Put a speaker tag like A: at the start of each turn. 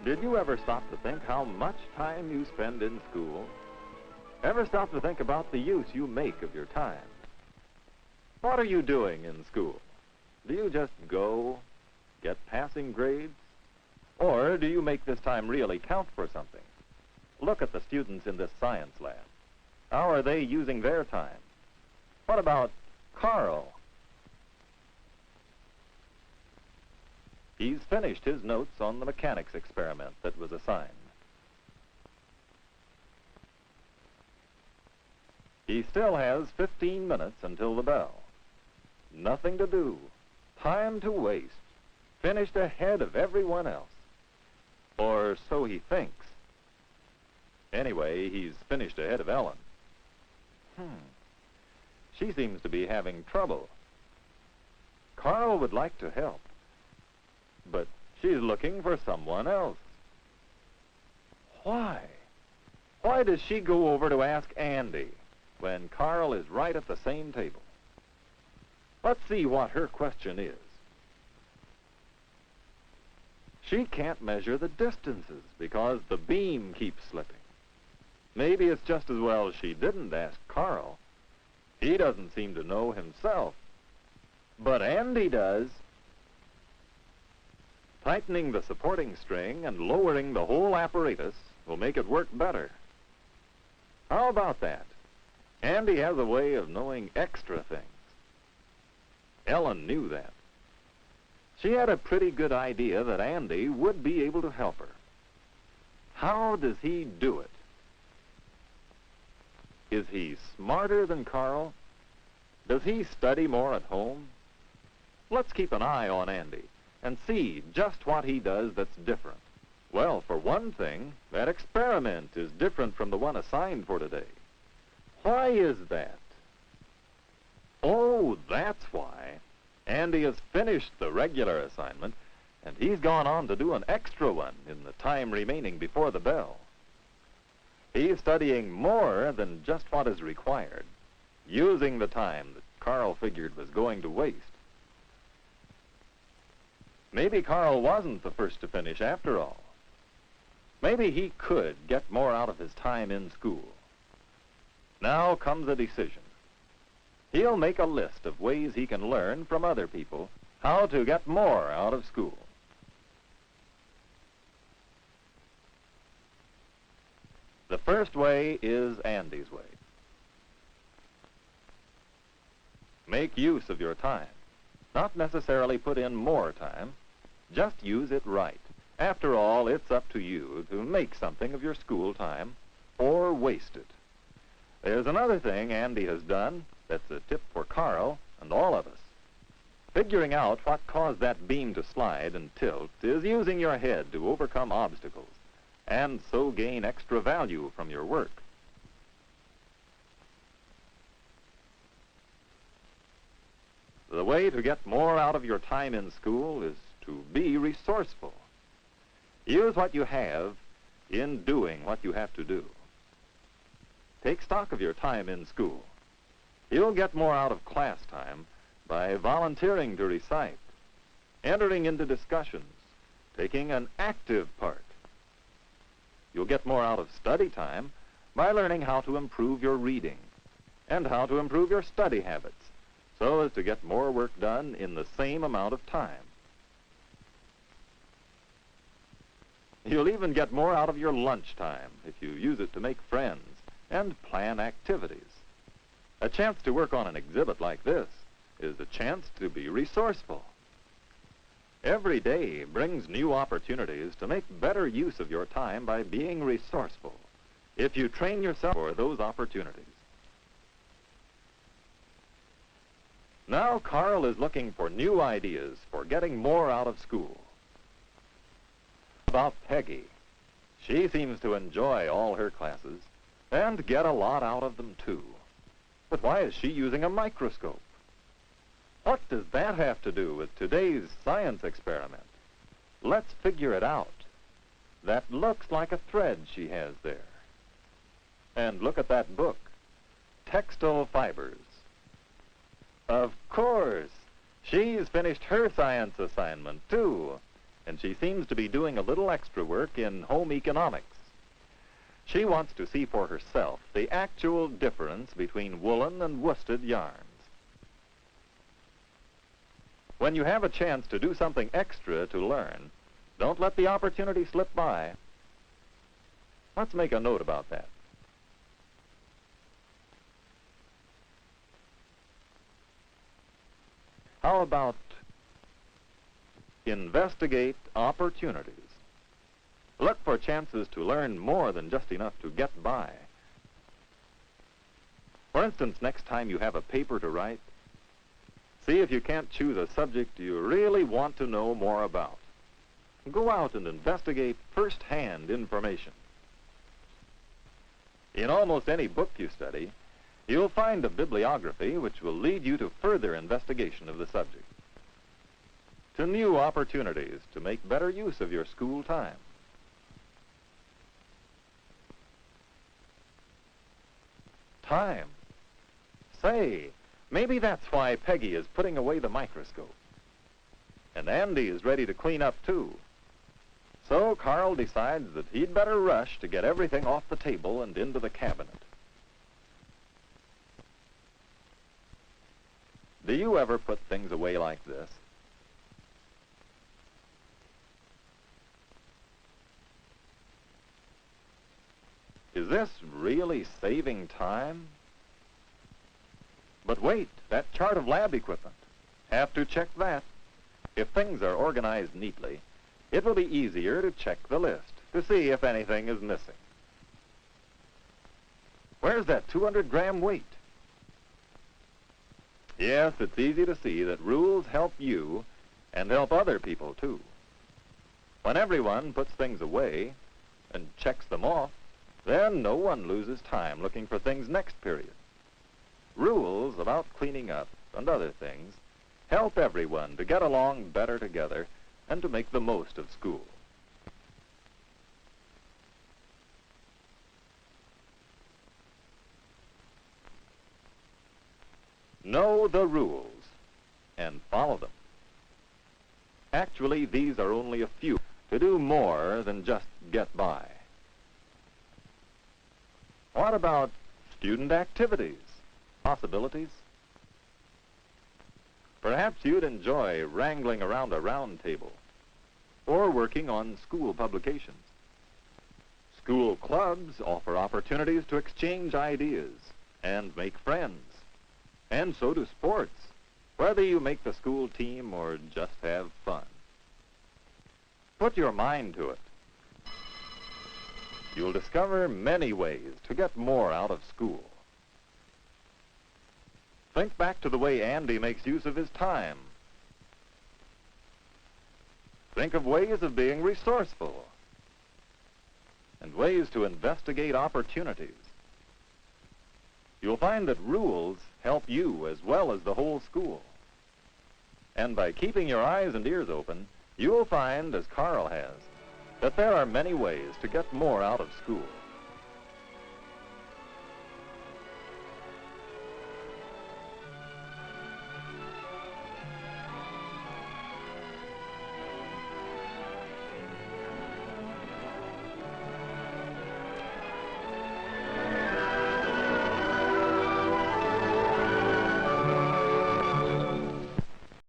A: Did you ever stop to think how much time you spend in school? Ever stop to think about the use you make of your time? What are you doing in school? Do you just go, get passing grades? Or do you make this time really count for something? Look at the students in this science lab. How are they using their time? What about Carl? He's finished his notes on the mechanics experiment that was assigned. He still has 15 minutes until the bell. Nothing to do, time to waste, finished ahead of everyone else. Or so he thinks. Anyway, he's finished ahead of Ellen. She seems to be having trouble. Carl would like to help, but she's looking for someone else. Why? Why does she go over to ask Andy when Carl is right at the same table? Let's see what her question is. She can't measure the distances because the beam keeps slipping. Maybe it's just as well she didn't ask Carl. He doesn't seem to know himself. But Andy does. Tightening the supporting string and lowering the whole apparatus will make it work better. How about that? Andy has a way of knowing extra things. Ellen knew that. She had a pretty good idea that Andy would be able to help her. How does he do it? Is he smarter than Carl? Does he study more at home? Let's keep an eye on Andy and see just what he does that's different. Well, for one thing, that experiment is different from the one assigned for today. Why is that? Oh, that's why. Andy has finished the regular assignment, and he's gone on to do an extra one in the time remaining before the bell. He's studying more than just what is required, using the time that Carl figured was going to waste. Maybe Carl wasn't the first to finish after all. Maybe he could get more out of his time in school. Now comes a decision. He'll make a list of ways he can learn from other people how to get more out of school. The first way is Andy's way. Make use of your time. Not necessarily put in more time. Just use it right. After all, it's up to you to make something of your school time or waste it. There's another thing Andy has done that's a tip for Carl and all of us. Figuring out what caused that beam to slide and tilt is using your head to overcome obstacles and so gain extra value from your work. The way to get more out of your time in school is to be resourceful. Use what you have in doing what you have to do. Take stock of your time in school. You'll get more out of class time by volunteering to recite, entering into discussions, taking an active part. You'll get more out of study time by learning how to improve your reading and how to improve your study habits so as to get more work done in the same amount of time. You'll even get more out of your lunch time if you use it to make friends and plan activities. A chance to work on an exhibit like this is a chance to be resourceful. Every day brings new opportunities to make better use of your time by being resourceful if you train yourself for those opportunities. Now Carl is looking for new ideas for getting more out of school. About Peggy. She seems to enjoy all her classes and get a lot out of them too. But why is she using a microscope? What does that have to do with today's science experiment? Let's figure it out. That looks like a thread she has there. And look at that book, Textile Fibers. Of course, she's finished her science assignment, too, and she seems to be doing a little extra work in home economics. She wants to see for herself the actual difference between woolen and worsted yarns. When you have a chance to do something extra to learn, don't let the opportunity slip by. Let's make a note about that. How about investigate opportunities? Look for chances to learn more than just enough to get by. For instance, next time you have a paper to write, see if you can't choose a subject you really want to know more about. Go out and investigate first-hand information. In almost any book you study, you'll find a bibliography which will lead you to further investigation of the subject, to new opportunities to make better use of your school time. Time. Say, maybe that's why Peggy is putting away the microscope. And Andy is ready to clean up, too. So Carl decides that he'd better rush to get everything off the table and into the cabinet. Do you ever put things away like this? Is this really saving time? But wait, that chart of lab equipment. Have to check that. If things are organized neatly, it will be easier to check the list to see if anything is missing. Where's that 200-gram weight? Yes, it's easy to see that rules help you and help other people, too. When everyone puts things away and checks them off, then no one loses time looking for things next period. Rules about cleaning up and other things help everyone to get along better together and to make the most of school. Know the rules and follow them. Actually, these are only a few to do more than just get by. What about student activities, possibilities? Perhaps you'd enjoy wrangling around a round table or working on school publications. School clubs offer opportunities to exchange ideas and make friends. And so do sports, whether you make the school team or just have fun. Put your mind to it. You'll discover many ways to get more out of school. Think back to the way Andy makes use of his time. Think of ways of being resourceful and ways to investigate opportunities. You'll find that rules help you as well as the whole school. And by keeping your eyes and ears open, you'll find, as Carl has, that there are many ways to get more out of school.